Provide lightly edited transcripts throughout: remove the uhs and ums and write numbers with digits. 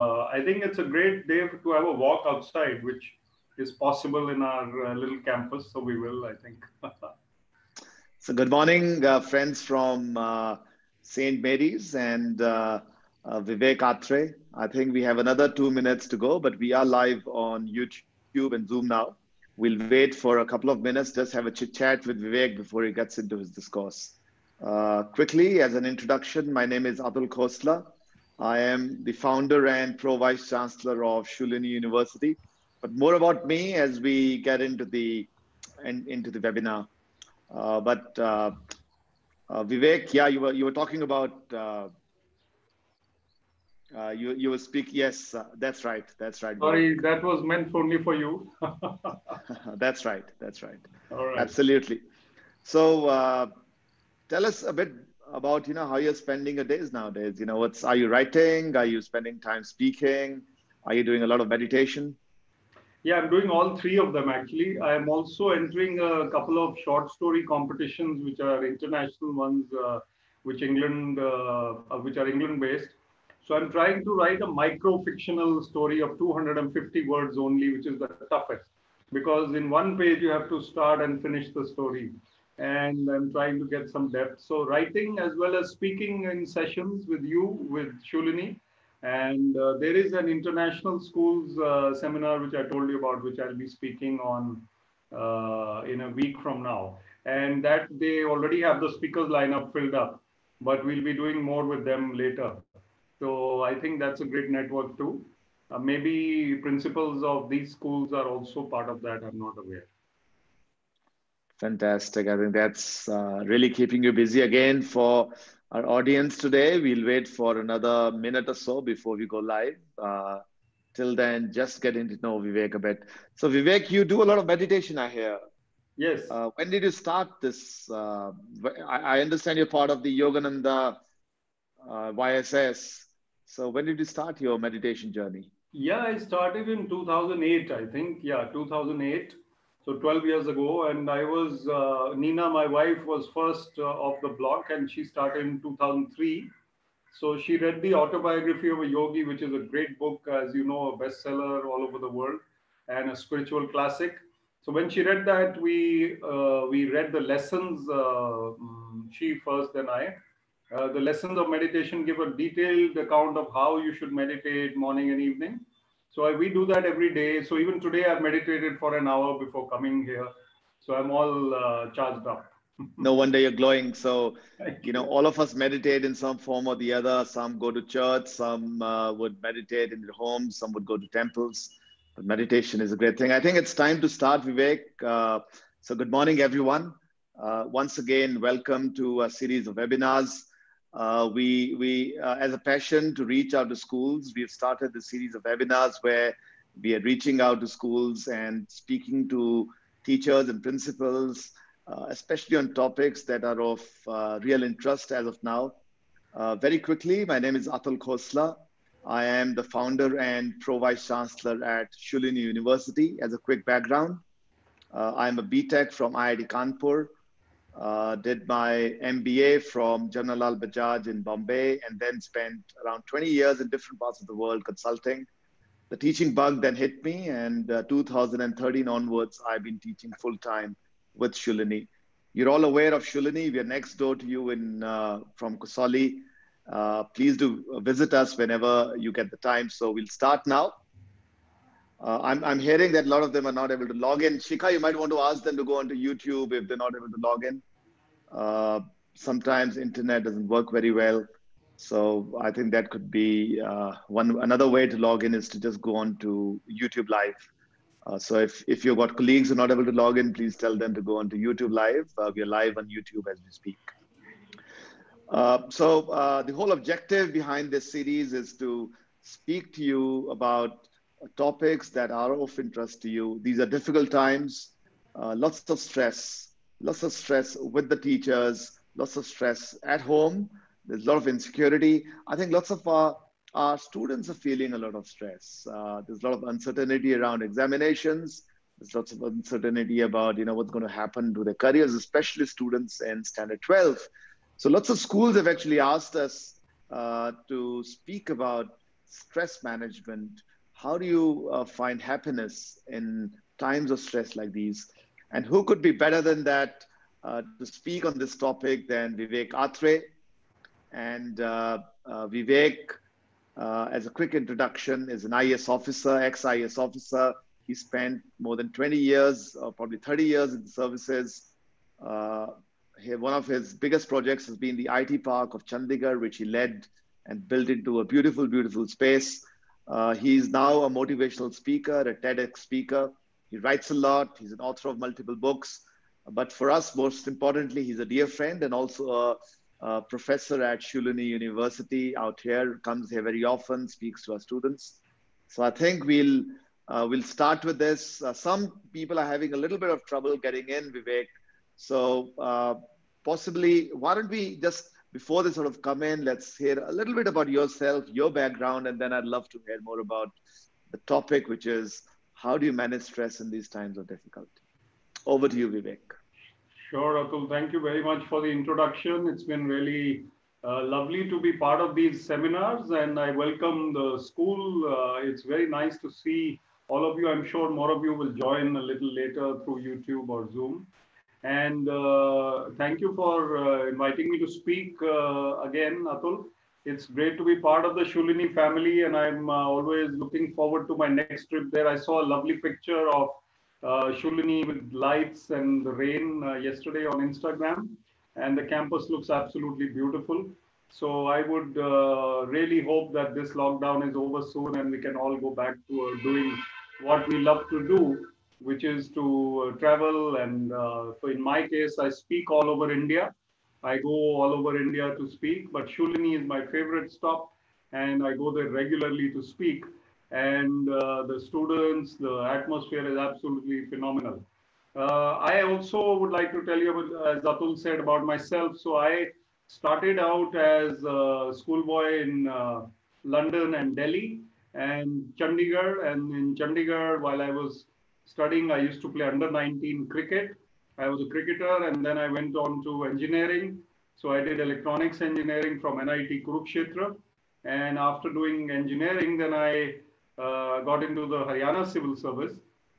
I think it's a great day to have a walk outside, which is possible in our little campus. So we will, I think. So, good morning, friends from St. Mary's and Vivek Atray. I think we have another 2 minutes to go, but we are live on YouTube and Zoom now. We'll wait for a couple of minutes, just have a chit chat with Vivek before he gets into his discourse. Quickly, as an introduction, my name is Atul Khosla. I am the founder and pro vice chancellor of Shulini University. But more about me as we get into the webinar. But Vivek, yeah, you were talking about you were speak. Yes, that's right. That's right, Vivek. Sorry, that was meant only for you. That's right. That's right. All right. Absolutely. So tell us a bit about how you're spending your days nowadays. What's are you writing? Are you spending time speaking? Are you doing a lot of meditation? Yeah, I'm doing all three of them actually. I'm also entering a couple of short story competitions, which are international ones, which are England based. So I'm trying to write a micro fictional story of 250 words only, which is the toughest, because in one page you have to start and finish the story. And I'm trying to get some depth. So writing as well as speaking in sessions with you, with Shulini, and there is an international schools seminar which I told you about, which I'll be speaking on in a week from now. And that they already have the speakers lineup filled up, but we'll be doing more with them later. So I think that's a great network too. Maybe principals of these schools are also part of that. I'm not aware. Fantastic. I think that's really keeping you busy again for our audience today. We'll wait for another minute or so before we go live. Till then, just getting to know Vivek a bit. So, Vivek, you do a lot of meditation, I hear. Yes. When did you start this? I understand you're part of the Yogananda YSS. So, when did you start your meditation journey? Yeah, I started in 2008, I think. Yeah, 2008. So 12 years ago. And I was, Nina, my wife, was first off the block, and she started in 2003. So she read the autobiography of a yogi, which is a great book, as you know, a bestseller all over the world and a spiritual classic. So when she read that, we read the lessons. She first, then I. The lessons of meditation give a detailed account of how you should meditate morning and evening. So we do that every day. So even today, I've meditated for an hour before coming here. So I'm all charged up. No wonder you're glowing. So, Thank you. all of us meditate in some form or the other. Some go to church, some would meditate in their homes, some would go to temples. But meditation is a great thing. I think it's time to start, Vivek. So, good morning, everyone. Once again, welcome to a series of webinars. As a passion to reach out to schools, we've started the series of webinars where we are reaching out to schools and speaking to teachers and principals, especially on topics that are of real interest as of now. Very quickly, my name is Atul Khosla. I am the founder and pro vice chancellor at Shulini University. As a quick background, I'm a BTech from IIT Kanpur. Did my MBA from Jawaharlal Bajaj in Bombay, and then spent around 20 years in different parts of the world consulting. The teaching bug then hit me, and 2013 onwards, I've been teaching full time with Shulini. You're all aware of Shulini. We are next door to you from Kosali. Please do visit us whenever you get the time. So we'll start now. I'm hearing that a lot of them are not able to log in. Shikha, you might want to ask them to go onto YouTube if they're not able to log in. Sometimes internet doesn't work very well. So I think that could be another way to log in is to just go on to YouTube Live. So if you've got colleagues who are not able to log in, please tell them to go on to YouTube Live. We are live on YouTube as we speak. The whole objective behind this series is to speak to you about topics that are of interest to you. These are difficult times, lots of stress with the teachers, lots of stress at home. There's a lot of insecurity. I think lots of our students are feeling a lot of stress. There's a lot of uncertainty around examinations. There's lots of uncertainty about what's going to happen to their careers, especially students in Standard 12. So lots of schools have actually asked us to speak about stress management. How do you find happiness in times of stress like these? And who could be better than that to speak on this topic than Vivek Atray? And Vivek, as a quick introduction, is an IAS officer, ex-IAS officer. He spent more than 20 years, or probably 30 years in the services. One of his biggest projects has been the IT Park of Chandigarh, which he led and built into a beautiful, beautiful space. He's now a motivational speaker, a TEDx speaker. He writes a lot. He's an author of multiple books. But for us, most importantly, he's a dear friend and also a professor at Shulini University out here, comes here very often, speaks to our students. So I think we'll start with this. Some people are having a little bit of trouble getting in, Vivek. So possibly, why don't we just, before they sort of come in, let's hear a little bit about yourself, your background, and then I'd love to hear more about the topic, which is how do you manage stress in these times of difficulty? Over to you, Vivek. Sure, Atul. Thank you very much for the introduction. It's been really lovely to be part of these seminars, and I welcome the school. It's very nice to see all of you. I'm sure more of you will join a little later through YouTube or Zoom. And thank you for inviting me to speak again, Atul. It's great to be part of the Shulini family, and I'm always looking forward to my next trip there. I saw a lovely picture of Shulini with lights and the rain yesterday on Instagram, and the campus looks absolutely beautiful. So I would really hope that this lockdown is over soon and we can all go back to doing what we love to do, which is to travel. And so in my case, I speak all over India. I go all over India to speak, but Shulini is my favorite stop, and I go there regularly to speak. And the students, the atmosphere is absolutely phenomenal. I also would like to tell you, about, as Atul said, about myself. So I started out as a schoolboy in London and Delhi and Chandigarh. And in Chandigarh, while I was studying, I used to play under 19 cricket. I was a cricketer, and then I went on to engineering. So I did electronics engineering from NIT Kurukshetra. And after doing engineering, then I got into the Haryana civil service.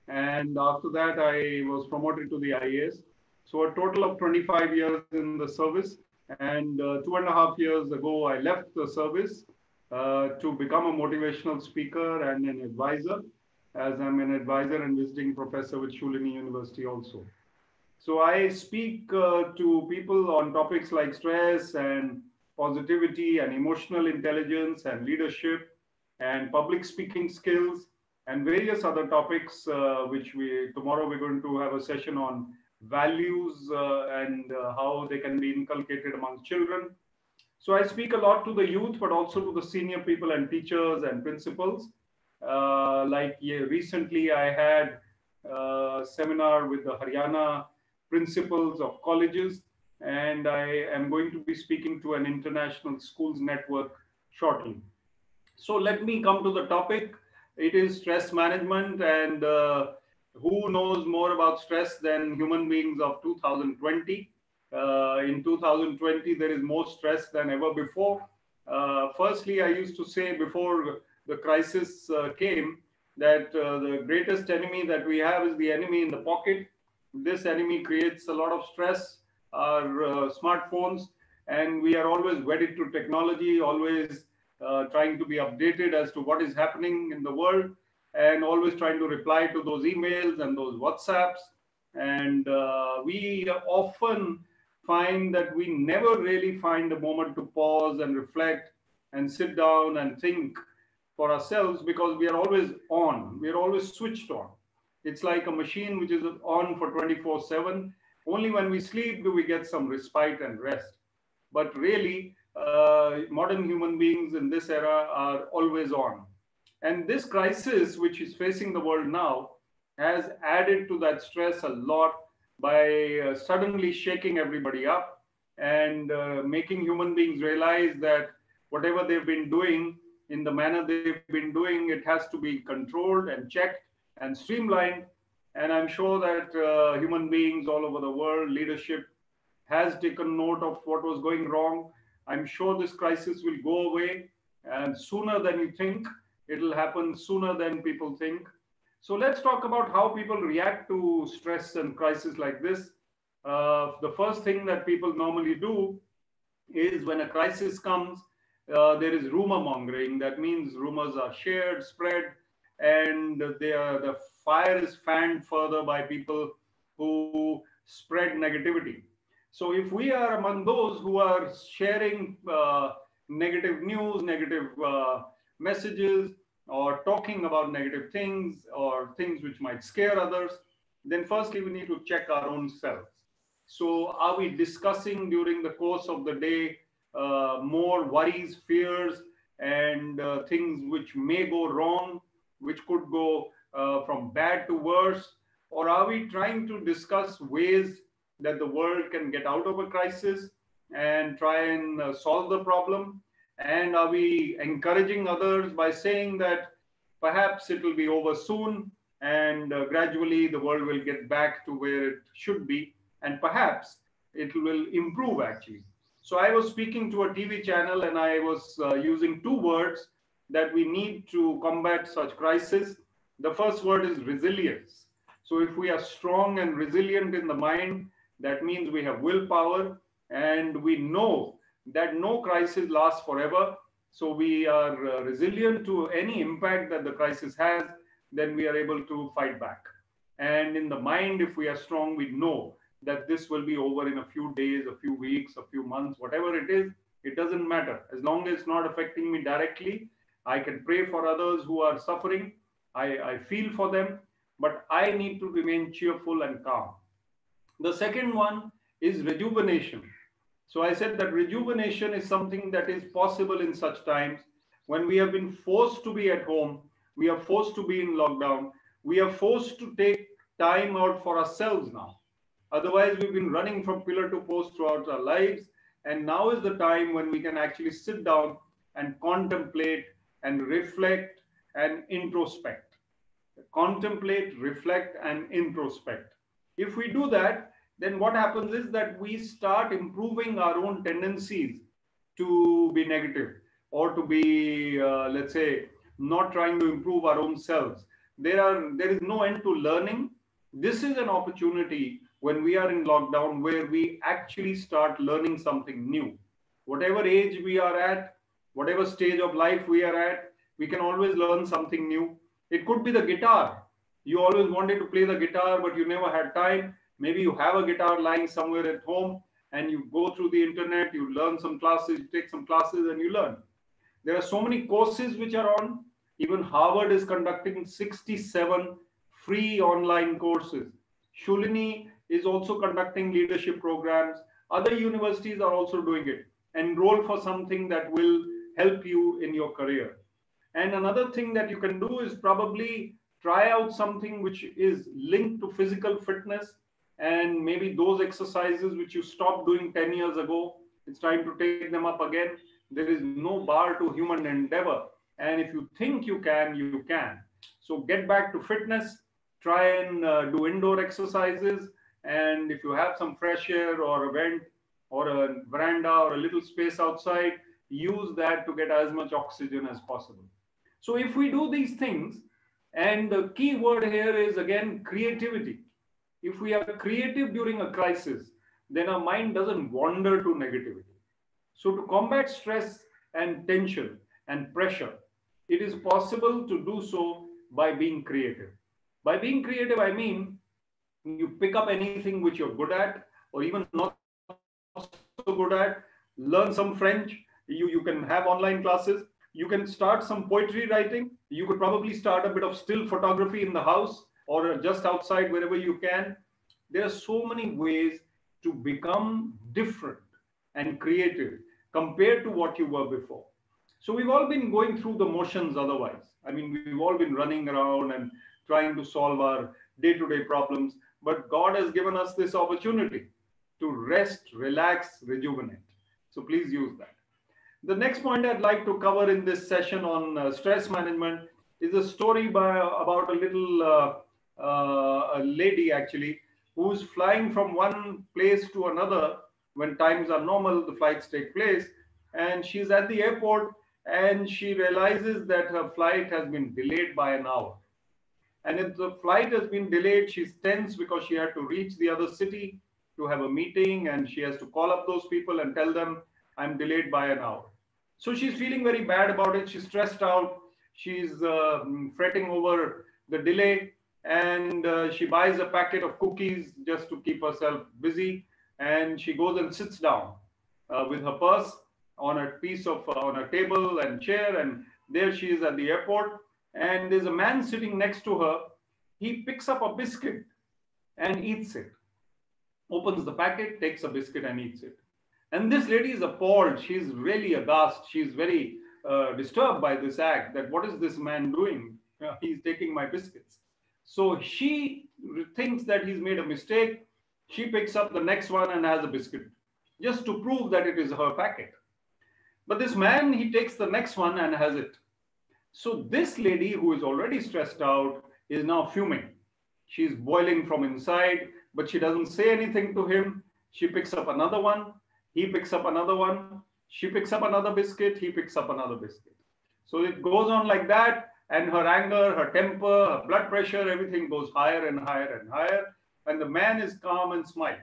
And after that, I was promoted to the IAS. So a total of 25 years in the service. And 2.5 years ago, I left the service to become a motivational speaker and an advisor, as I'm an advisor and visiting professor with Shulini University also. So I speak to people on topics like stress and positivity and emotional intelligence and leadership and public speaking skills and various other topics, which tomorrow we're going to have a session on values and how they can be inculcated among children. So I speak a lot to the youth, but also to the senior people and teachers and principals. Recently I had a seminar with the Haryana principals of colleges, and I am going to be speaking to an international schools network shortly. So let me come to the topic. It is stress management, and who knows more about stress than human beings of 2020? In 2020, there is more stress than ever before. Firstly, I used to say before the crisis came that the greatest enemy that we have is the enemy in the pocket. This enemy creates a lot of stress, our smartphones, and we are always wedded to technology, always trying to be updated as to what is happening in the world, and always trying to reply to those emails and those WhatsApps. And we often find that we never really find a moment to pause and reflect and sit down and think for ourselves, because we are always on, we are always switched on. It's like a machine which is on for 24/7. Only when we sleep do we get some respite and rest. But really, modern human beings in this era are always on. And this crisis, which is facing the world now, has added to that stress a lot by suddenly shaking everybody up and making human beings realize that whatever they've been doing in the manner they've been doing, it has to be controlled and checked and streamlined. And I'm sure that human beings all over the world, leadership has taken note of what was going wrong. I'm sure this crisis will go away, and sooner than you think. It'll happen sooner than people think. So let's talk about how people react to stress and crisis like this. The first thing that people normally do is when a crisis comes, there is rumor mongering. That means rumors are shared, spread, and the fire is fanned further by people who spread negativity. So if we are among those who are sharing negative news, negative messages, or talking about negative things or things which might scare others, then firstly we need to check our own selves. So are we discussing during the course of the day more worries, fears, and things which may go wrong, which could go from bad to worse? Or are we trying to discuss ways that the world can get out of a crisis and try and solve the problem? And are we encouraging others by saying that perhaps it will be over soon and gradually the world will get back to where it should be, and perhaps it will improve actually? So I was speaking to a TV channel and I was using two words that we need to combat such crisis. The first word is resilience. So if we are strong and resilient in the mind, that means we have willpower and we know that no crisis lasts forever. So we are resilient to any impact that the crisis has, then we are able to fight back. And in the mind, if we are strong, we know that this will be over in a few days, a few weeks, a few months, whatever it is, it doesn't matter. As long as it's not affecting me directly, I can pray for others who are suffering. I feel for them, but I need to remain cheerful and calm. The second one is rejuvenation. So I said that rejuvenation is something that is possible in such times when we have been forced to be at home, we are forced to be in lockdown, we are forced to take time out for ourselves now. Otherwise, we've been running from pillar to post throughout our lives. And now is the time when we can actually sit down and contemplate and reflect and introspect. Contemplate, reflect, and introspect. If we do that, then what happens is that we start improving our own tendencies to be negative or to be, let's say, not trying to improve our own selves. There is no end to learning. This is an opportunity when we are in lockdown where we actually start learning something new. Whatever age we are at, whatever stage of life we are at, we can always learn something new. It could be the guitar. You always wanted to play the guitar, but you never had time. Maybe you have a guitar lying somewhere at home and you go through the internet, you learn some classes, you take some classes and you learn. There are so many courses which are on. Even Harvard is conducting 67 free online courses. Shulini is also conducting leadership programs. Other universities are also doing it. Enroll for something that will help you in your career. And another thing that you can do is probably try out something which is linked to physical fitness, and maybe those exercises which you stopped doing 10 years ago, it's time to take them up again. There is no bar to human endeavor. And if you think you can, you can. So get back to fitness, try and do indoor exercises. And if you have some fresh air or a vent or a veranda or a little space outside, use that to get as much oxygen as possible. So if we do these things, and the key word here is again creativity. If we are creative during a crisis, then our mind doesn't wander to negativity. So to combat stress and tension and pressure, it is possible to do so by being creative. By being creative, I mean you pick up anything which you're good at or even not so good at, learn some French, you can have online classes, you can start some poetry writing, you could probably start a bit of still photography in the house or just outside wherever you can. There are so many ways to become different and creative compared to what you were before. So we've all been going through the motions otherwise. I mean, we've all been running around and trying to solve our day-to-day problems, but God has given us this opportunity to rest, relax, rejuvenate. So please use that. The next point I'd like to cover in this session on stress management is a story about a little a lady actually who's flying from one place to another when times are normal, the flights take place, and she's at the airport and she realizes that her flight has been delayed by an hour. And if the flight has been delayed, she's tense because she had to reach the other city to have a meeting, and she has to call up those people and tell them, I'm delayed by an hour. So she's feeling very bad about it. She's stressed out. She's fretting over the delay, and she buys a packet of cookies just to keep herself busy. And she goes and sits down with her purse on a piece of on a table and chair, and there she is at the airport. And there's a man sitting next to her. He picks up a biscuit and eats it. Opens the packet, takes a biscuit and eats it. And this lady is appalled. She's really aghast. She's very disturbed by this act, that what is this man doing? He's taking my biscuits. So she thinks that he's made a mistake. She picks up the next one and has a biscuit, just to prove that it is her packet. But this man, he takes the next one and has it. So this lady, who is already stressed out, is now fuming. She's boiling from inside, but she doesn't say anything to him. She picks up another one. He picks up another one. She picks up another biscuit. He picks up another biscuit. So it goes on like that. And her anger, her temper, her blood pressure, everything goes higher and higher and higher. And the man is calm and smiling.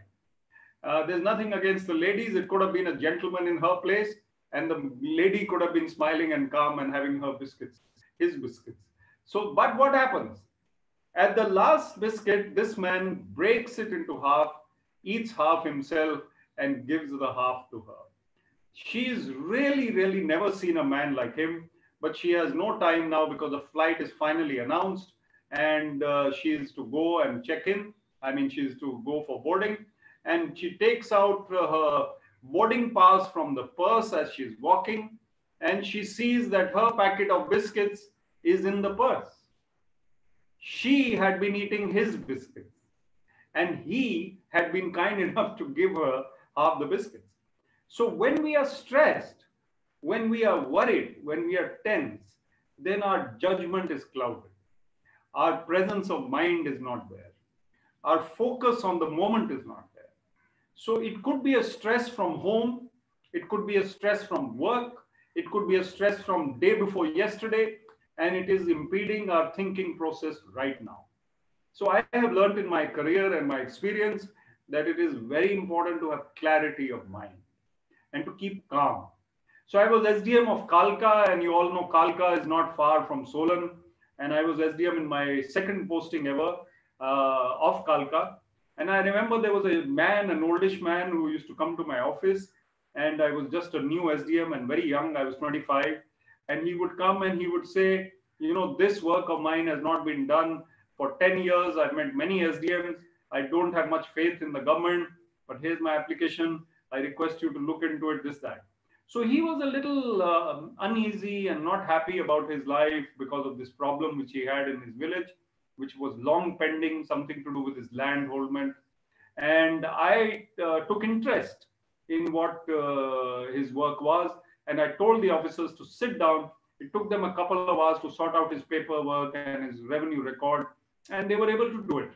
There's nothing against the ladies. It could have been a gentleman in her place, and the lady could have been smiling and calm and having her biscuits, his biscuits. So, but what happens? At the last biscuit, this man breaks it into half, eats half himself, and gives the half to her. She's really never seen a man like him, but she has no time now because the flight is finally announced, and she is to go and check in. I mean, she is to go for boarding, and she takes out her boarding pass from the purse as she's walking, and she sees that her packet of biscuits is in the purse. She had been eating his biscuits, and he had been kind enough to give her half the biscuits. So when we are stressed, when we are worried, when we are tense, then our judgment is clouded. Our presence of mind is not there. Our focus on the moment is not there. So it could be a stress from home. It could be a stress from work. It could be a stress from day before yesterday, and it is impeding our thinking process right now. So I have learned in my career and my experience that it is very important to have clarity of mind and to keep calm. So I was SDM of Kalka, and you all know Kalka is not far from Solan. And I was SDM in my second posting ever of Kalka. And I remember there was a man, an oldish man, who used to come to my office. And I was just a new SDM and very young. I was 25. And he would come and he would say, you know, this work of mine has not been done for 10 years. I've met many SDMs. I don't have much faith in the government, but here's my application. I request you to look into it, this, that. So he was a little uneasy and not happy about his life because of this problem which he had in his village, which was long pending, something to do with his land holdment. And I took interest in what his work was. And I told the officers to sit down. It took them a couple of hours to sort out his paperwork and his revenue record. And they were able to do it.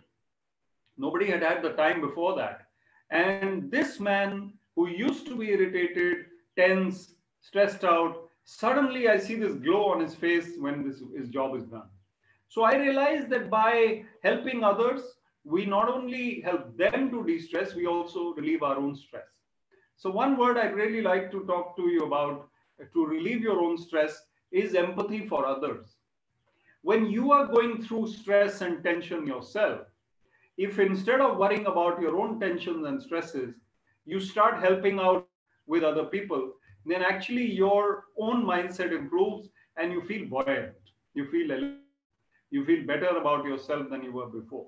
Nobody had had the time before that. And this man, who used to be irritated, tense, stressed out, suddenly I see this glow on his face when his job is done. So I realized that by helping others, we not only help them to de-stress, we also relieve our own stress. So one word I'd really like to talk to you about to relieve your own stress is empathy for others. When you are going through stress and tension yourself, if instead of worrying about your own tensions and stresses, you start helping out with other people, then actually your own mindset improves and you feel buoyant, you feel elevated, you feel better about yourself than you were before.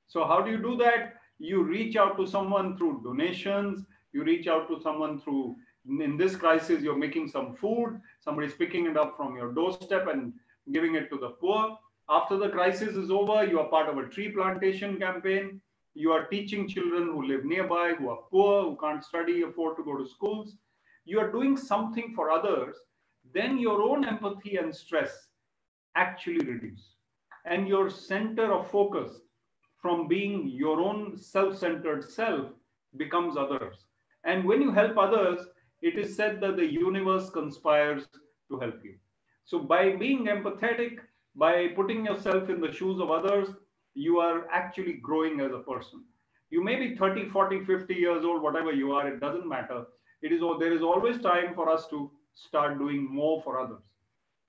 So how do you do that? You reach out to someone through donations, you reach out to someone through, in this crisis, you're making some food, somebody's picking it up from your doorstep and giving it to the poor. After the crisis is over, you are part of a tree plantation campaign. You are teaching children who live nearby, who are poor, who can't study, afford to go to schools. You are doing something for others. Then your own empathy and stress actually reduce. And your center of focus from being your own self-centered self becomes others. And when you help others, it is said that the universe conspires to help you. So by being empathetic, by putting yourself in the shoes of others, you are actually growing as a person. You may be 30, 40, 50 years old, whatever you are, it doesn't matter. There is always time for us to start doing more for others.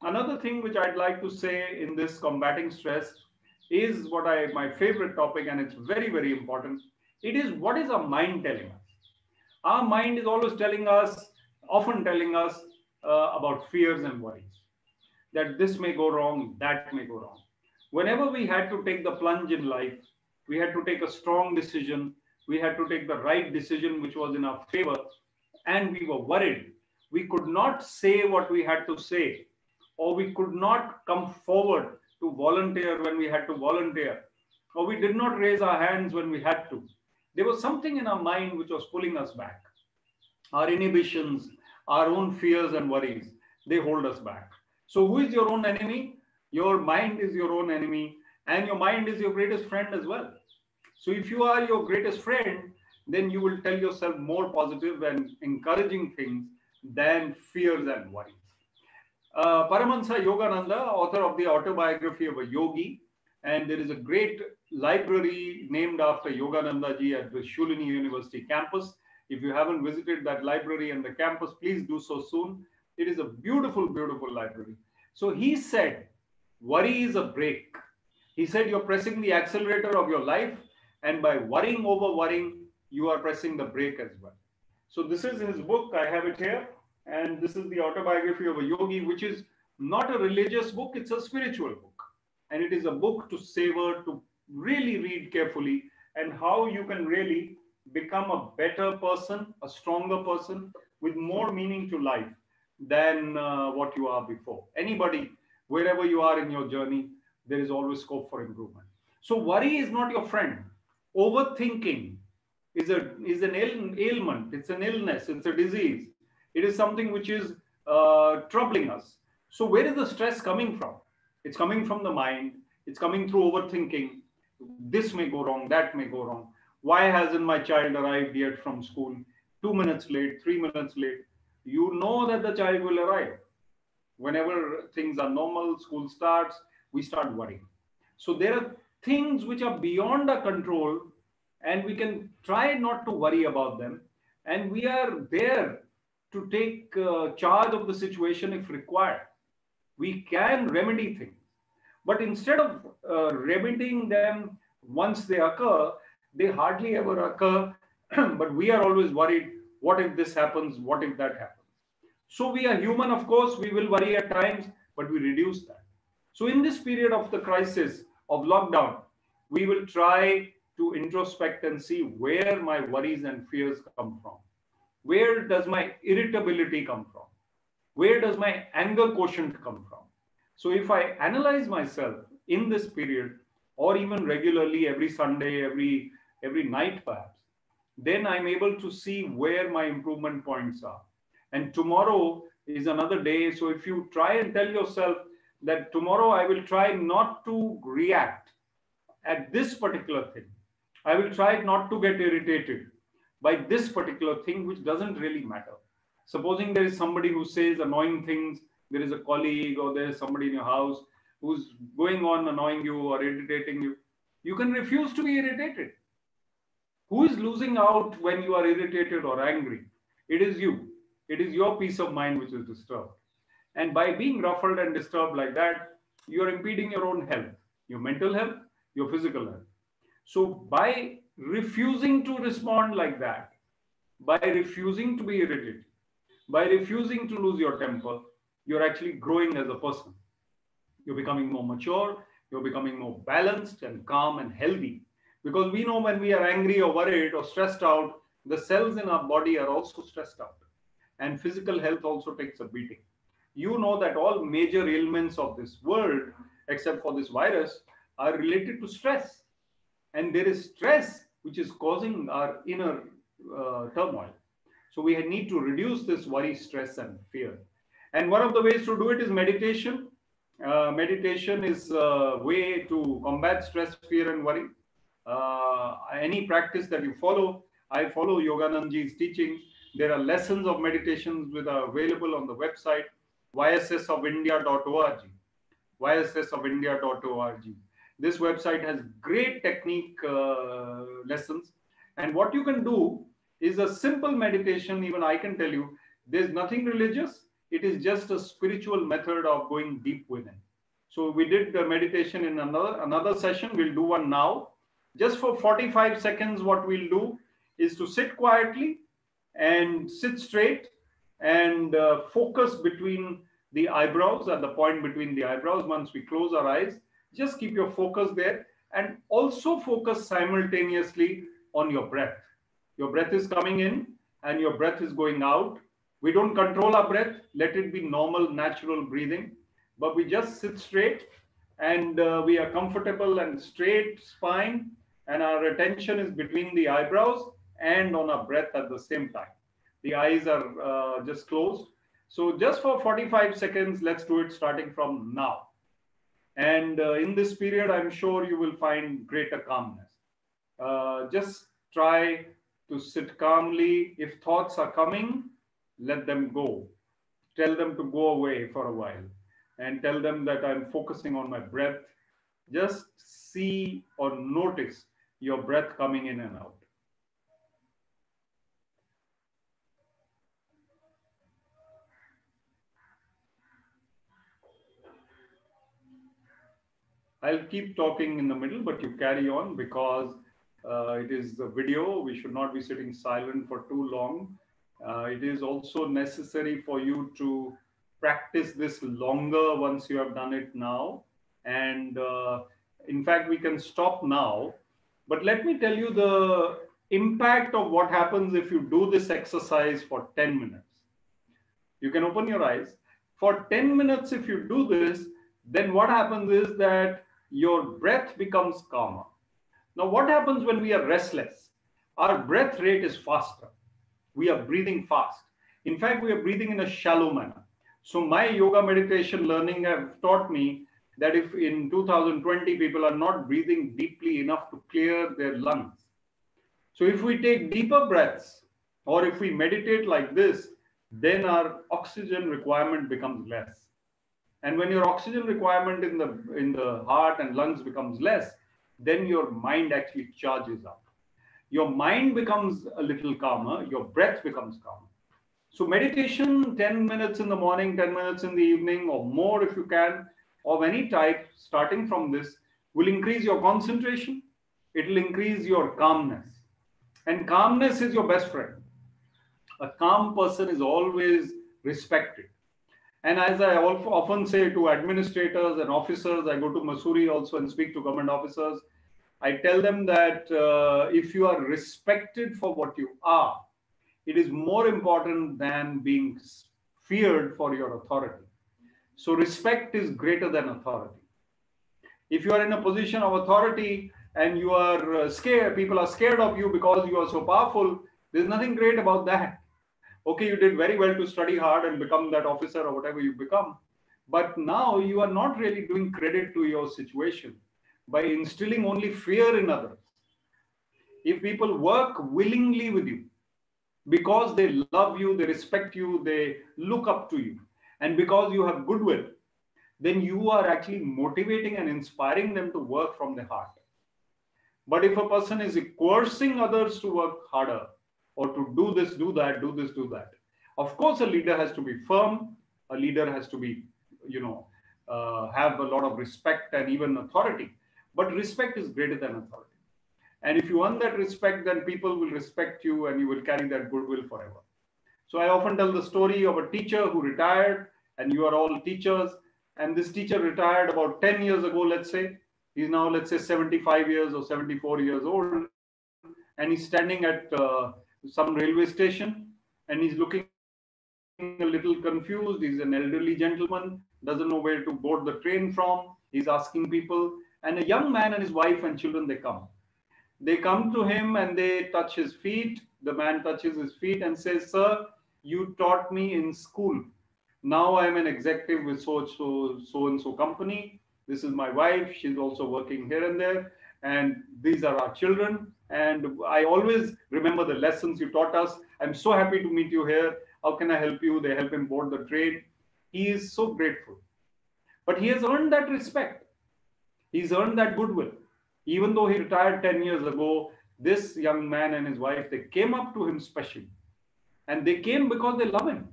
Another thing which I'd like to say in this combating stress is my favorite topic, and it's very, very important. It is, what is our mind telling us? Our mind is always telling us, often telling us about fears and worries, that this may go wrong, that may go wrong. Whenever we had to take the plunge in life, we had to take a strong decision, we had to take the right decision which was in our favor, and we were worried. We could not say what we had to say, or we could not come forward to volunteer when we had to volunteer, or we did not raise our hands when we had to. There was something in our mind which was pulling us back. Our inhibitions, our own fears and worries, they hold us back. So who is your own enemy? Your mind is your own enemy, and your mind is your greatest friend as well. So if you are your greatest friend, then you will tell yourself more positive and encouraging things than fears and worries. Paramahansa Yogananda, author of the autobiography of a yogi, and there is a great library named after Yogananda ji at the Shulini University campus. If you haven't visited that library and the campus, please do so soon. It is a beautiful, beautiful library. So he said, worry is a brake. He said, you're pressing the accelerator of your life, and by worrying over worrying, you are pressing the brake as well. So this is his book. I have it here. And this is the autobiography of a yogi, which is not a religious book. It's a spiritual book. And it is a book to savor, to really read carefully, and how you can really become a better person, a stronger person with more meaning to life than what you are before. Anybody, wherever you are in your journey, there is always scope for improvement. So worry is not your friend. Overthinking is an ailment. It's an illness. It's a disease. It is something which is troubling us. So where is the stress coming from? It's coming from the mind. It's coming through overthinking. This may go wrong. That may go wrong. Why hasn't my child arrived yet from school? 2 minutes late, 3 minutes late. You know that the child will arrive. Whenever things are normal, school starts, we start worrying. So there are things which are beyond our control, and we can try not to worry about them. And we are there to take charge of the situation if required. We can remedy things. But instead of remedying them once they occur, they hardly ever occur. But we are always worried, what if this happens? What if that happens? So we are human, of course, we will worry at times, but we reduce that. So in this period of the crisis of lockdown, we will try to introspect and see where my worries and fears come from. Where does my irritability come from? Where does my anger quotient come from? So if I analyze myself in this period, or even regularly every Sunday, every night perhaps, then I'm able to see where my improvement points are. And tomorrow is another day. So if you try and tell yourself that tomorrow I will try not to react at this particular thing, I will try not to get irritated by this particular thing, which doesn't really matter. Supposing there is somebody who says annoying things, there is a colleague or there is somebody in your house who's going on annoying you or irritating you, you can refuse to be irritated. Who is losing out when you are irritated or angry? It is you. It is your peace of mind which is disturbed. And by being ruffled and disturbed like that, you are impeding your own health, your mental health, your physical health. So by refusing to respond like that, by refusing to be irritated, by refusing to lose your temper, you're actually growing as a person. You're becoming more mature, you're becoming more balanced and calm and healthy. Because we know when we are angry or worried or stressed out, the cells in our body are also stressed out. And physical health also takes a beating. You know that all major ailments of this world, except for this virus, are related to stress. And there is stress which is causing our inner turmoil. So we need to reduce this worry, stress, and fear. And one of the ways to do it is meditation. Meditation is a way to combat stress, fear, and worry. Any practice that you follow, I follow Yoganandaji's teaching. There are lessons of meditations which are available on the website. yssofindia.org. yssofindia.org. This website has great technique lessons. And what you can do is a simple meditation. Even I can tell you, there's nothing religious. It is just a spiritual method of going deep within. So we did the meditation in another session. We'll do one now. Just for 45 seconds, what we'll do is to sit quietly and sit straight and focus between the eyebrows, at the point between the eyebrows. Once we close our eyes, just keep your focus there and also focus simultaneously on your breath. Your breath is coming in and your breath is going out. We don't control our breath. Let it be normal, natural breathing. But we just sit straight and we are comfortable and straight spine, and our attention is between the eyebrows and on our breath at the same time. The eyes are just closed. So just for 45 seconds, let's do it starting from now. And in this period, I'm sure you will find greater calmness. Just try to sit calmly. If thoughts are coming, let them go. Tell them to go away for a while and tell them that I'm focusing on my breath. Just see or notice your breath coming in and out. I'll keep talking in the middle, but you carry on because it is a video. We should not be sitting silent for too long. It is also necessary for you to practice this longer once you have done it now. And in fact, we can stop now. But let me tell you the impact of what happens if you do this exercise for 10 minutes. You can open your eyes. For 10 minutes, if you do this, then what happens is that your breath becomes calmer. Now, what happens when we are restless? Our breath rate is faster. We are breathing fast. In fact, we are breathing in a shallow manner. So my yoga meditation learning have taught me that if in 2020 people are not breathing deeply enough to clear their lungs. So if we take deeper breaths or if we meditate like this, then our oxygen requirement becomes less. And when your oxygen requirement in the heart and lungs becomes less, then your mind actually charges up. Your mind becomes a little calmer, your breath becomes calmer. So meditation, 10 minutes in the morning, 10 minutes in the evening, or more if you can, of any type, starting from this, will increase your concentration. It will increase your calmness. And calmness is your best friend. A calm person is always respected. And as I often say to administrators and officers, I go to Missouri also and speak to government officers. I tell them that if you are respected for what you are, it is more important than being feared for your authority. So respect is greater than authority. If you are in a position of authority and you are scared, people are scared of you because you are so powerful, there's nothing great about that. Okay, you did very well to study hard and become that officer or whatever you become. But now you are not really doing credit to your situation by instilling only fear in others. If people work willingly with you because they love you, they respect you, they look up to you, and because you have goodwill, then you are actually motivating and inspiring them to work from the heart. But if a person is coercing others to work harder, or to do this, do that, do this, do that. Of course, a leader has to be firm. A leader has to be, have a lot of respect and even authority. But respect is greater than authority. And if you earn that respect, then people will respect you and you will carry that goodwill forever. So I often tell the story of a teacher who retired, and you are all teachers. And this teacher retired about 10 years ago, let's say. He's now, let's say, 75 years or 74 years old. And he's standing at some railway station and he's looking a little confused. He's an elderly gentleman, doesn't know where to board the train from. He's asking people, and a young man and his wife and children, they come to him and they touch his feet. The man touches his feet and says, "Sir, you taught me in school. Now I'm an executive with so and so company. This is my wife. She's also working here and there. And these are our children. And I always remember the lessons you taught us. I'm so happy to meet you here. How can I help you?" They help him board the train. He is so grateful. But he has earned that respect. He's earned that goodwill. Even though he retired 10 years ago, this young man and his wife, they came up to him specially. And they came because they love him.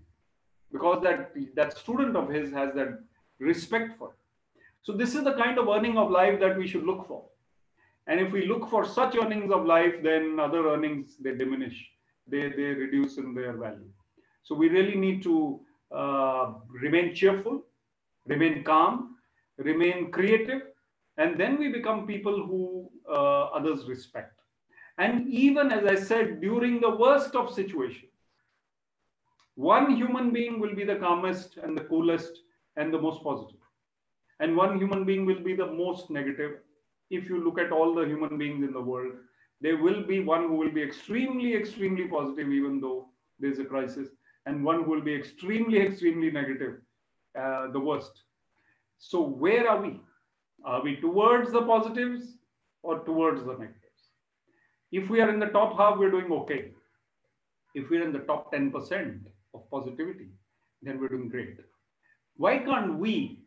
Because that student of his has that respect for him. So this is the kind of earning of life that we should look for. And if we look for such earnings of life, then other earnings, they diminish. They reduce in their value. So we really need to remain cheerful, remain calm, remain creative, and then we become people who others respect. And even, as I said, during the worst of situations, one human being will be the calmest and the coolest and the most positive. And one human being will be the most negative. If you look at all the human beings in the world, there will be one who will be extremely, extremely positive, even though there's a crisis, and one who will be extremely, extremely negative, the worst. So where are we? Are we towards the positives or towards the negatives? If we are in the top half, we're doing okay. If we're in the top 10% of positivity, then we're doing great. Why can't we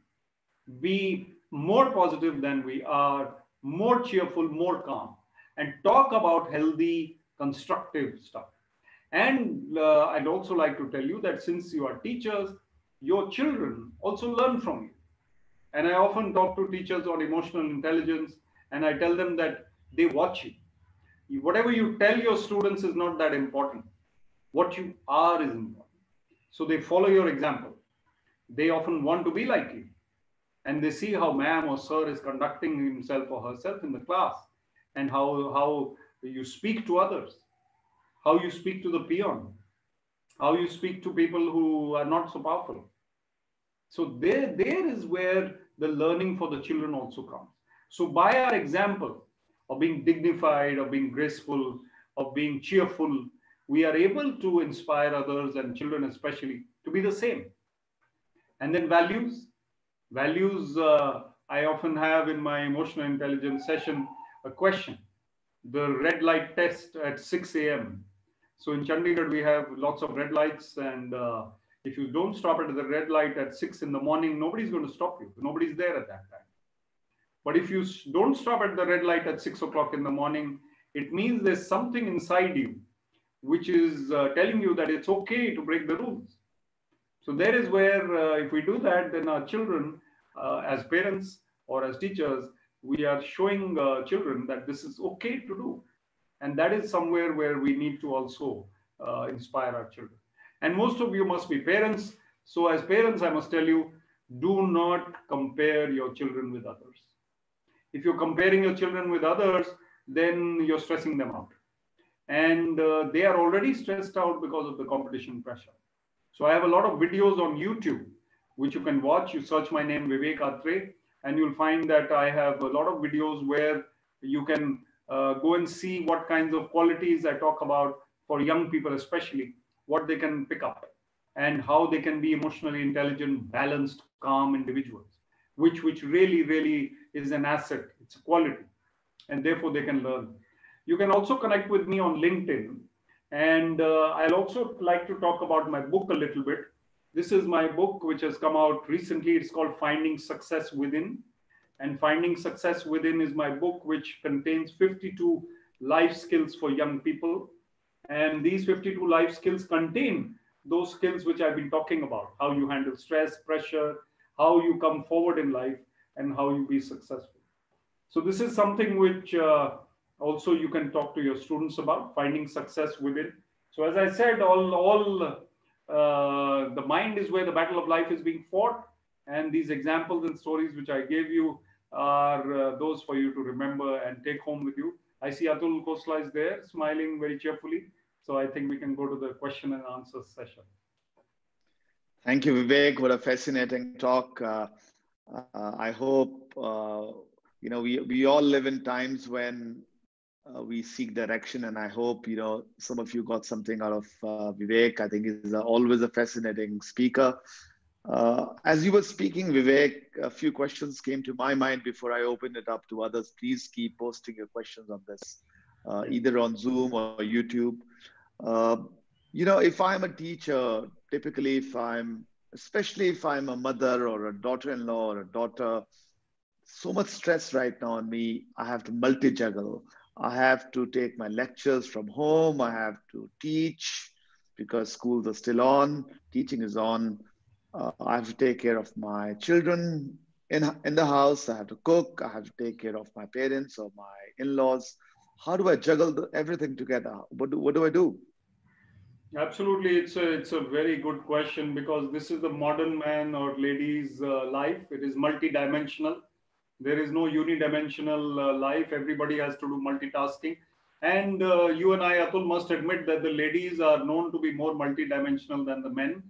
be more positive than we are, more cheerful, more calm, and talk about healthy, constructive stuff? And I'd also like to tell you that since you are teachers, your children also learn from you. And I often talk to teachers on emotional intelligence, and I tell them that they watch you. Whatever you tell your students is not that important. What you are is important. So they follow your example. They often want to be like you. And they see how ma'am or sir is conducting himself or herself in the class, and how you speak to others, how you speak to the peon, how you speak to people who are not so powerful. So there is where the learning for the children also comes. So by our example of being dignified, of being graceful, of being cheerful, we are able to inspire others, and children especially, to be the same. And then values. Values, I often have in my emotional intelligence session a question. The red light test at 6 a.m. So in Chandigarh, we have lots of red lights, and if you don't stop at the red light at 6 in the morning, nobody's going to stop you. Nobody's there at that time. But if you don't stop at the red light at 6 o'clock in the morning, it means there's something inside you which is telling you that it's okay to break the rules. So there is where if we do that, then our children, as parents or as teachers, we are showing children that this is okay to do. And that is somewhere where we need to also inspire our children. And most of you must be parents. So as parents, I must tell you, do not compare your children with others. If you're comparing your children with others, then you're stressing them out. And they are already stressed out because of the competition pressure. So I have a lot of videos on YouTube, which you can watch. You search my name, Vivek Atray, and you'll find that I have a lot of videos where you can go and see what kinds of qualities I talk about for young people, especially what they can pick up and how they can be emotionally intelligent, balanced, calm individuals, which really, really is an asset. It's a quality, and therefore they can learn. You can also connect with me on LinkedIn. And I'll also like to talk about my book a little bit. This is my book, which has come out recently. It's called Finding Success Within. And Finding Success Within is my book, which contains 52 life skills for young people. And these 52 life skills contain those skills which I've been talking about: how you handle stress, pressure, how you come forward in life, and how you be successful. So this is something which also you can talk to your students about, finding success within. So as I said, the mind is where the battle of life is being fought. And these examples and stories which I gave you are those for you to remember and take home with you. I see Atul Khosla is there, smiling very cheerfully. So I think we can go to the question and answer session. Thank you, Vivek. What a fascinating talk. I hope, we all live in times when we seek direction, and I hope, some of you got something out of Vivek. I think he's always a fascinating speaker. As you were speaking, Vivek, a few questions came to my mind before I opened it up to others. Please keep posting your questions on this, either on Zoom or YouTube. If I'm a teacher, typically if I'm especially if I'm a mother or a daughter-in-law or a daughter. So much stress right now on me. I have to multi-juggle. I have to take my lectures from home. I have to teach because schools are still on. Teaching is on. I have to take care of my children in the house. I have to cook. I have to take care of my parents or my in-laws. How do I juggle everything together? What do I do? Absolutely, it's a very good question because this is the modern man or lady's life. It is multidimensional. There is no unidimensional life. Everybody has to do multitasking, and you and I, Atul, must admit that the ladies are known to be more multidimensional than the men,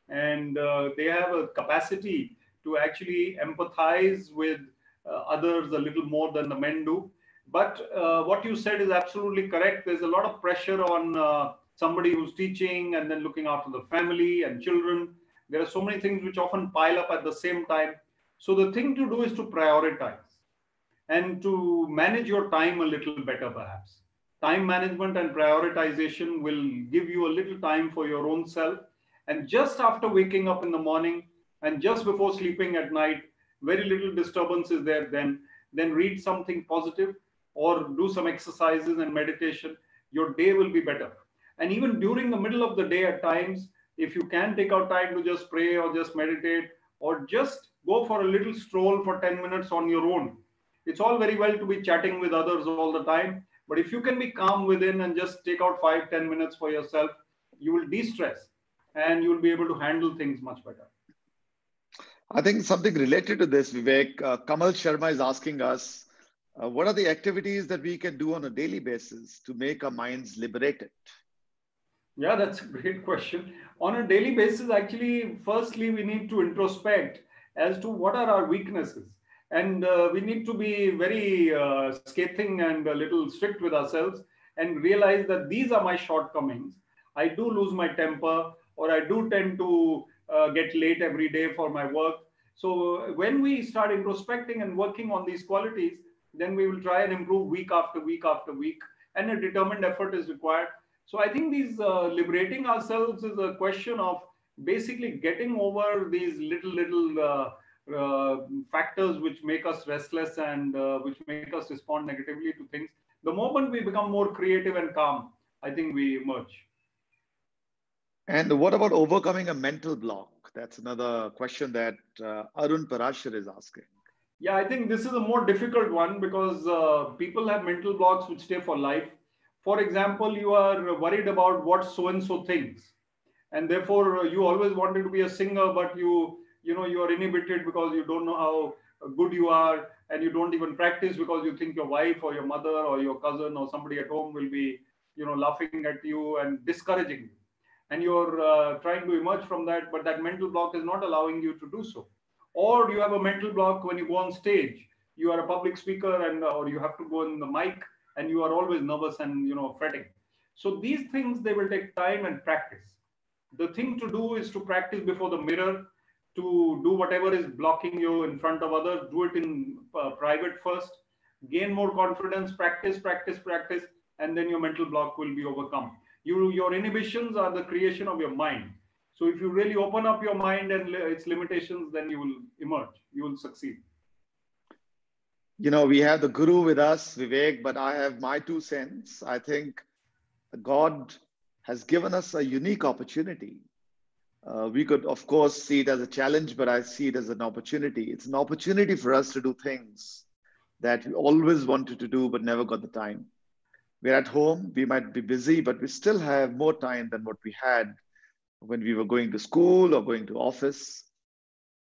and they have a capacity to actually empathize with others a little more than the men do. But what you said is absolutely correct. There's a lot of pressure on somebody who's teaching and then looking after the family and children. There are so many things which often pile up at the same time. So the thing to do is to prioritize and to manage your time a little better, perhaps. Time management and prioritization will give you a little time for your own self. And just after waking up in the morning and just before sleeping at night, very little disturbance is there, then read something positive or do some exercises and meditation. Your day will be better. And even during the middle of the day, at times, if you can take out time to just pray or just meditate or just go for a little stroll for 10 minutes on your own. It's all very well to be chatting with others all the time, but if you can be calm within and just take out 5-10 minutes for yourself, you will de-stress and you will be able to handle things much better. I think something related to this, Vivek, Kamal Sharma is asking us, what are the activities that we can do on a daily basis to make our minds liberated? Yeah, that's a great question. On a daily basis, actually, firstly, we need to introspect as to what are our weaknesses. And we need to be very scathing and a little strict with ourselves and realize that these are my shortcomings. I do lose my temper, or I do tend to get late every day for my work. So when we start introspecting and working on these qualities, then we will try and improve week after week after week. And a determined effort is required. So I think these liberating ourselves is a question of basically getting over these little factors which make us restless and which make us respond negatively to things. The moment we become more creative and calm, I think we emerge. And what about overcoming a mental block? That's another question that Arun Parashar is asking. Yeah, I think this is a more difficult one because people have mental blocks which stay for life. For example, you are worried about what so and so thinks, and therefore you always wanted to be a singer, but you are inhibited because you don't know how good you are, and you don't even practice because you think your wife or your mother or your cousin or somebody at home will be laughing at you and discouraging you, and you're trying to emerge from that, but that mental block is not allowing you to do so. Or you have a mental block when you go on stage. You are a public speaker, and or you have to go in the mic, and you are always nervous and fretting. So these things, they will take time and practice. The thing to do is to practice before the mirror, to do whatever is blocking you in front of others. Do it in private first. Gain more confidence. Practice, practice, practice, and then your mental block will be overcome. Your inhibitions are the creation of your mind. So if you really open up your mind and its limitations, then you will emerge. You will succeed. We have the guru with us, Vivek, but I have my 2 cents. I think God has given us a unique opportunity. We could, of course, see it as a challenge, but I see it as an opportunity. It's an opportunity for us to do things that we always wanted to do, but never got the time. We're at home, we might be busy, but we still have more time than what we had when we were going to school or going to office.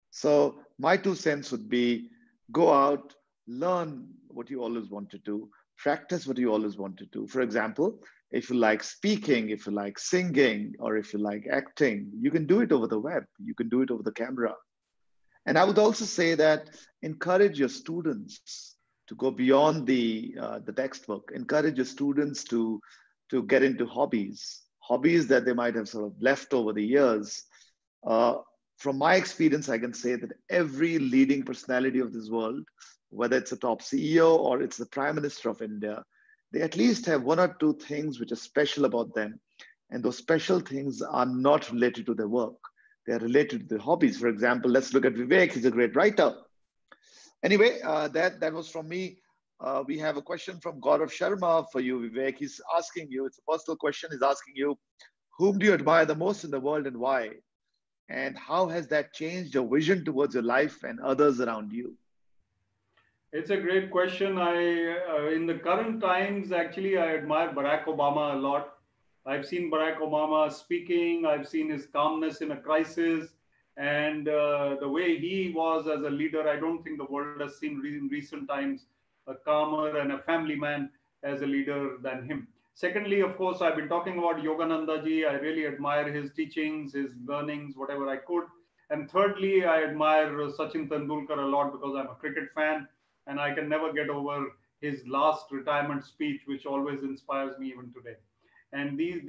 So my 2 cents would be go out, learn what you always want to do, practice what you always want to do. For example, if you like speaking, if you like singing, or if you like acting, you can do it over the web. You can do it over the camera. And I would also say that encourage your students to go beyond the textbook. Encourage your students to get into hobbies that they might have sort of left over the years. From my experience, I can say that every leading personality of this world, whether it's a top CEO or it's the Prime Minister of India, they at least have 1 or 2 things which are special about them. And those special things are not related to their work. They're related to the hobbies. For example, let's look at Vivek. He's a great writer. Anyway, that was from me. We have a question from Gaurav Sharma for you, Vivek. He's asking you, it's a personal question. He's asking you, whom do you admire the most in the world and why? And how has that changed your vision towards your life and others around you? It's a great question. In the current times, actually, I admire Barack Obama a lot. I've seen Barack Obama speaking. I've seen his calmness in a crisis, and the way he was as a leader. I don't think the world has seen in recent times a calmer and a family man as a leader than him. Secondly, of course, I've been talking about Yogananda ji. I really admire his teachings, his learnings, whatever I could. And thirdly, I admire Sachin Tendulkar a lot because I'm a cricket fan and I can never get over his last retirement speech, which always inspires me even today. And these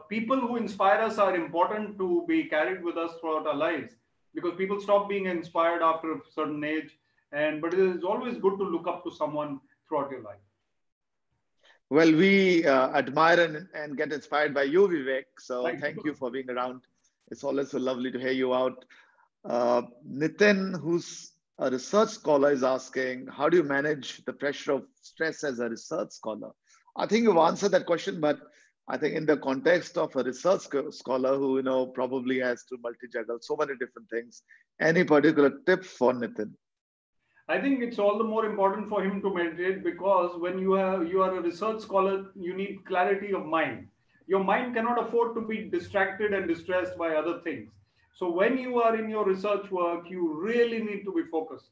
people who inspire us are important to be carried with us throughout our lives, because people stop being inspired after a certain age. But it is always good to look up to someone throughout your life. Well, we admire and get inspired by you, Vivek. So thank you for being around. It's always so lovely to hear you out. Nitin, who's a research scholar, is asking, how do you manage the pressure of stress as a research scholar? I think you've answered that question, but I think in the context of a research scholar who, probably has to multi-juggle so many different things, any particular tip for Nitin? I think it's all the more important for him to meditate, because when you are a research scholar, you need clarity of mind. Your mind cannot afford to be distracted and distressed by other things. So when you are in your research work, you really need to be focused.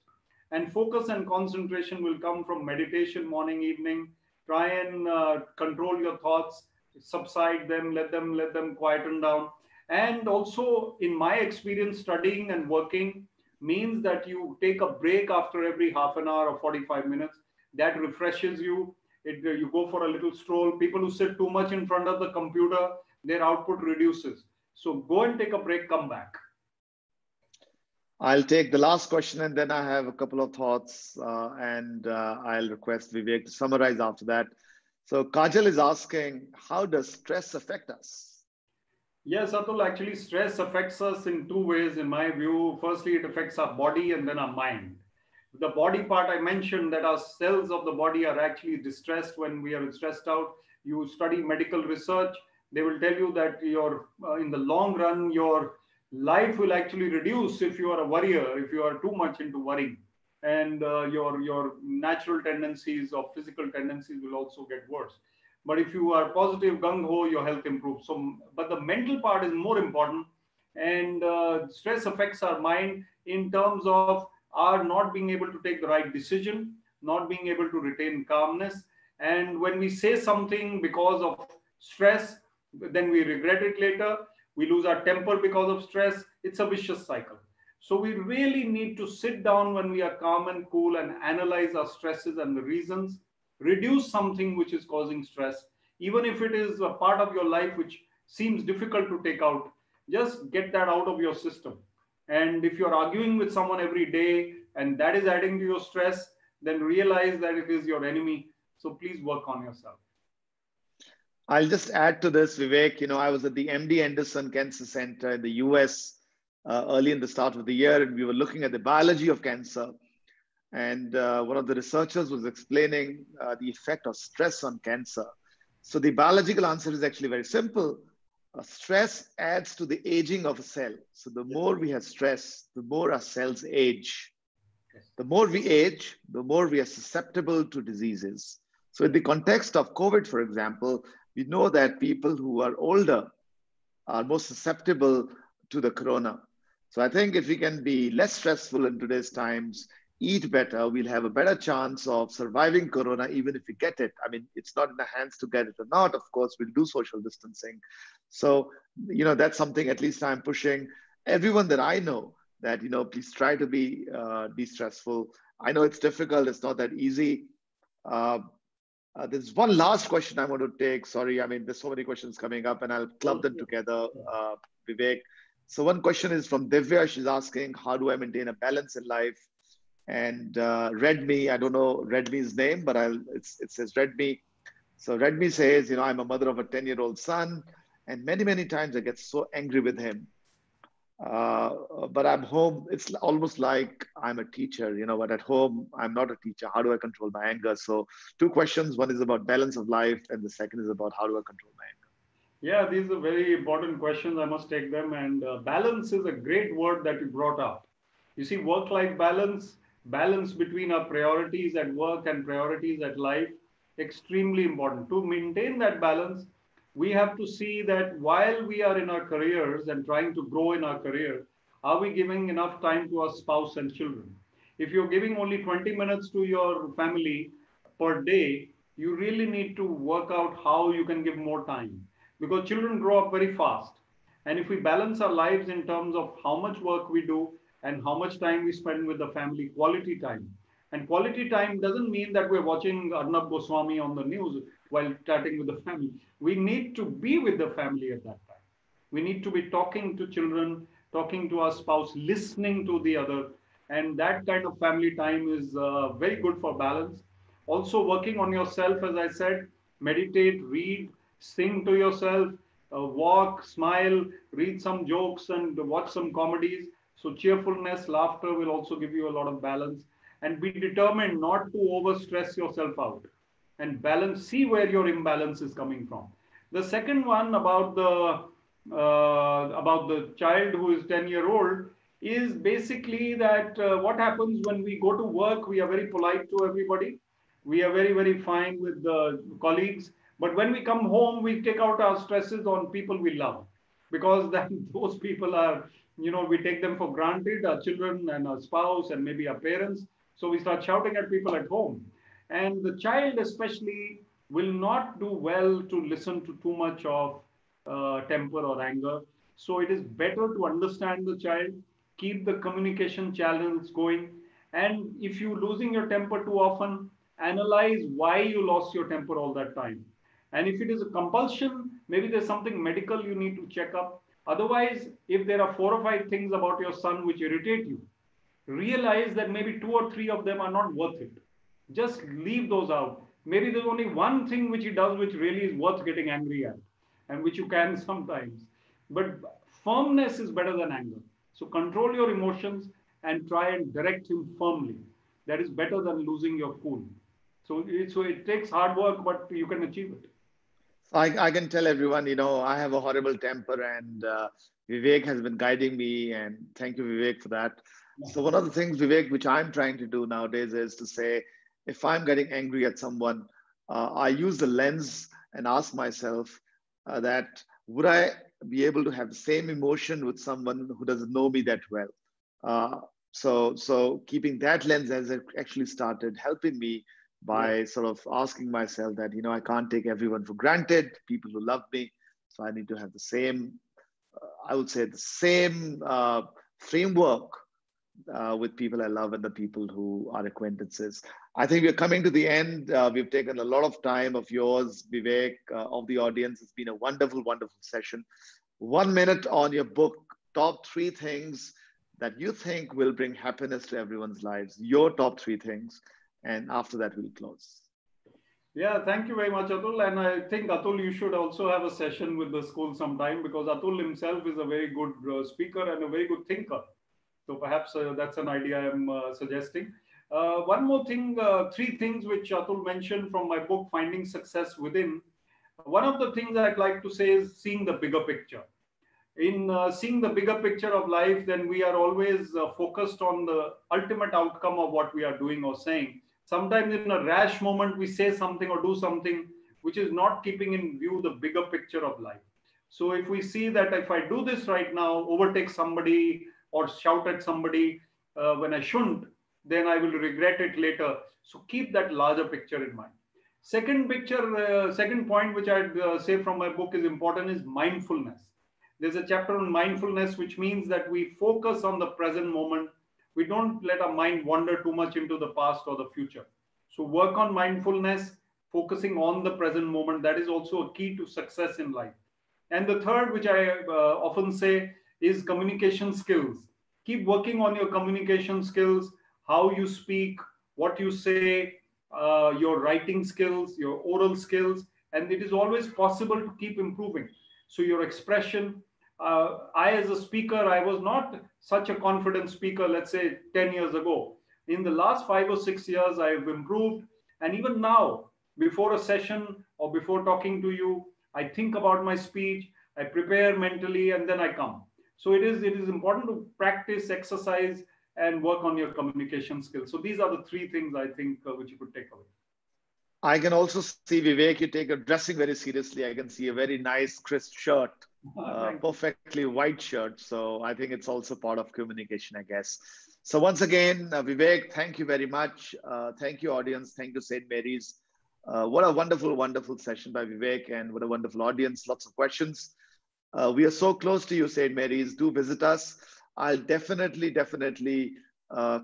And focus and concentration will come from meditation, morning, evening. Try and control your thoughts, subside them, let them quieten down. And also, in my experience, studying and working means that you take a break after every half an hour or 45 minutes. That refreshes you. You go for a little stroll. People who sit too much in front of the computer, their output reduces. So go and take a break, come back. I'll take the last question and then I have a couple of thoughts and I'll request Vivek to summarize after that. So Kajal is asking, how does stress affect us? Yes, Atul, actually stress affects us in two ways in my view. Firstly, it affects our body and then our mind. The body part, I mentioned that our cells of the body are actually distressed when we are stressed out. You study medical research, they will tell you that in the long run, your life will actually reduce if you are a worrier, if you are too much into worrying. And your natural tendencies or physical tendencies will also get worse. But if you are positive, gung-ho, your health improves. So, but the mental part is more important. And stress affects our mind in terms of our not being able to take the right decision, not being able to retain calmness. And when we say something because of stress, then we regret it later. We lose our temper because of stress. It's a vicious cycle. So we really need to sit down when we are calm and cool and analyze our stresses and the reasons, reduce something which is causing stress, even if it is a part of your life which seems difficult to take out. Just get that out of your system. And if you're arguing with someone every day and that is adding to your stress, then realize that it is your enemy. So please work on yourself. I'll just add to this, Vivek. I was at the MD Anderson Cancer Center in the US early in the start of the year, and we were looking at the biology of cancer. And one of the researchers was explaining the effect of stress on cancer. So the biological answer is actually very simple. Stress adds to the aging of a cell. So the more we have stress, the more our cells age. The more we age, the more we are susceptible to diseases. So in the context of COVID, for example, we know that people who are older are more susceptible to the corona. So I think if we can be less stressful in today's times, eat better, we'll have a better chance of surviving corona, even if we get it. I mean, it's not in our hands to get it or not. Of course, we'll do social distancing. So, that's something at least I'm pushing everyone that I know that, please try to be de-stressful. I know it's difficult. It's not that easy. There's one last question I want to take. Sorry, I mean, there's so many questions coming up and I'll club them together, Vivek. So one question is from Divya. She's asking, how do I maintain a balance in life? And Redme, I don't know Redme's name, but it says Redme. So Redme says, I'm a mother of a 10-year-old son, and many, many times I get so angry with him. But I'm home. It's almost like I'm a teacher, but at home, I'm not a teacher. How do I control my anger? So, two questions. One is about balance of life, and the second is about how do I control my anger? Yeah, these are very important questions. I must take them. And balance is a great word that you brought up. You see, work life balance, balance between our priorities at work and priorities at life, extremely important. To maintain that balance, we have to see that while we are in our careers and trying to grow in our career, are we giving enough time to our spouse and children? If you're giving only 20 minutes to your family per day, you really need to work out how you can give more time because children grow up very fast. And if we balance our lives in terms of how much work we do and how much time we spend with the family, quality time. And quality time doesn't mean that we're watching Arnab Goswami on the news while chatting with the family. We need to be with the family at that time. We need to be talking to children, talking to our spouse, listening to the other. And that kind of family time is very good for balance. Also, working on yourself, as I said, meditate, read, sing to yourself, walk, smile, read some jokes, and watch some comedies. So, cheerfulness, laughter will also give you a lot of balance. And be determined not to overstress yourself out and balance, see where your imbalance is coming from. The second one about the child who is 10-year-old is basically that what happens when we go to work, we are very polite to everybody. We are very, very fine with the colleagues. But when we come home, we take out our stresses on people we love because then those people are, we take them for granted, our children and our spouse and maybe our parents. So we start shouting at people at home. And the child, especially, will not do well to listen to too much of temper or anger. So it is better to understand the child, keep the communication channels going. And if you're losing your temper too often, analyze why you lost your temper all that time. And if it is a compulsion, maybe there's something medical you need to check up. Otherwise, if there are 4 or 5 things about your son which irritate you, realize that maybe 2 or 3 of them are not worth it. Just leave those out. Maybe there's only one thing which he does which really is worth getting angry at and which you can sometimes. But firmness is better than anger. So control your emotions and try and direct him firmly. That is better than losing your cool. So it takes hard work, but you can achieve it. I can tell everyone, I have a horrible temper, and Vivek has been guiding me. And thank you, Vivek, for that. So, one of the things, Vivek, which I'm trying to do nowadays is to say, if I'm getting angry at someone, I use the lens and ask myself that would I be able to have the same emotion with someone who doesn't know me that well? So keeping that lens has actually started helping me by sort of asking myself that, I can't take everyone for granted, people who love me. So I need to have the same, I would say the same framework with people I love and the people who are acquaintances. I think we're coming to the end. We've taken a lot of time of yours, Vivek, of the audience. It's been a wonderful, wonderful session. 1 minute on your book, top 3 things that you think will bring happiness to everyone's lives, your top 3 things. And after that, we'll close. Yeah, thank you very much, Atul. And I think, Atul, you should also have a session with the school sometime because Atul himself is a very good speaker and a very good thinker. So perhaps that's an idea I'm suggesting. One more thing, 3 things which Atul mentioned from my book, Finding Success Within. One of the things I'd like to say is seeing the bigger picture. In seeing the bigger picture of life, then we are always focused on the ultimate outcome of what we are doing or saying. Sometimes in a rash moment, we say something or do something which is not keeping in view the bigger picture of life. So if we see that if I do this right now, overtake somebody or shout at somebody when I shouldn't, then I will regret it later. So keep that larger picture in mind. Second point which I'd say from my book is important is mindfulness. There's a chapter on mindfulness, which means that we focus on the present moment. We don't let our mind wander too much into the past or the future. So work on mindfulness, focusing on the present moment. That is also a key to success in life. And the third, which I often say, is communication skills. Keep working on your communication skills, how you speak, what you say, your writing skills, your oral skills, and it is always possible to keep improving. So your expression, I, as a speaker, I was not such a confident speaker, let's say 10 years ago. In the last 5 or 6 years, I've improved. And even now, before a session or before talking to you, I think about my speech, I prepare mentally, and then I come. So it is important to practice, exercise, and work on your communication skills. So these are the three things I think which you could take away. I can also see, Vivek, you take your dressing very seriously. I can see a very nice, crisp shirt, perfectly white shirt. So I think it's also part of communication, I guess. So once again, Vivek, thank you very much. Thank you, audience. Thank you, St. Mary's. What a wonderful, wonderful session by Vivek, and what a wonderful audience. Lots of questions. We are so close to you, St. Mary's. Do visit us. I'll definitely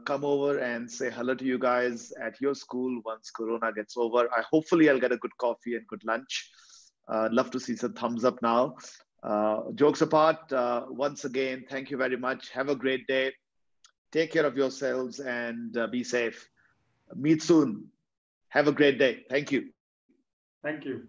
come over and say hello to you guys at your school once Corona gets over. Hopefully I'll get a good coffee and good lunch. Love to see some thumbs up now. Jokes apart, once again, thank you very much. Have a great day. Take care of yourselves and be safe. Meet soon. Have a great day. Thank you. Thank you.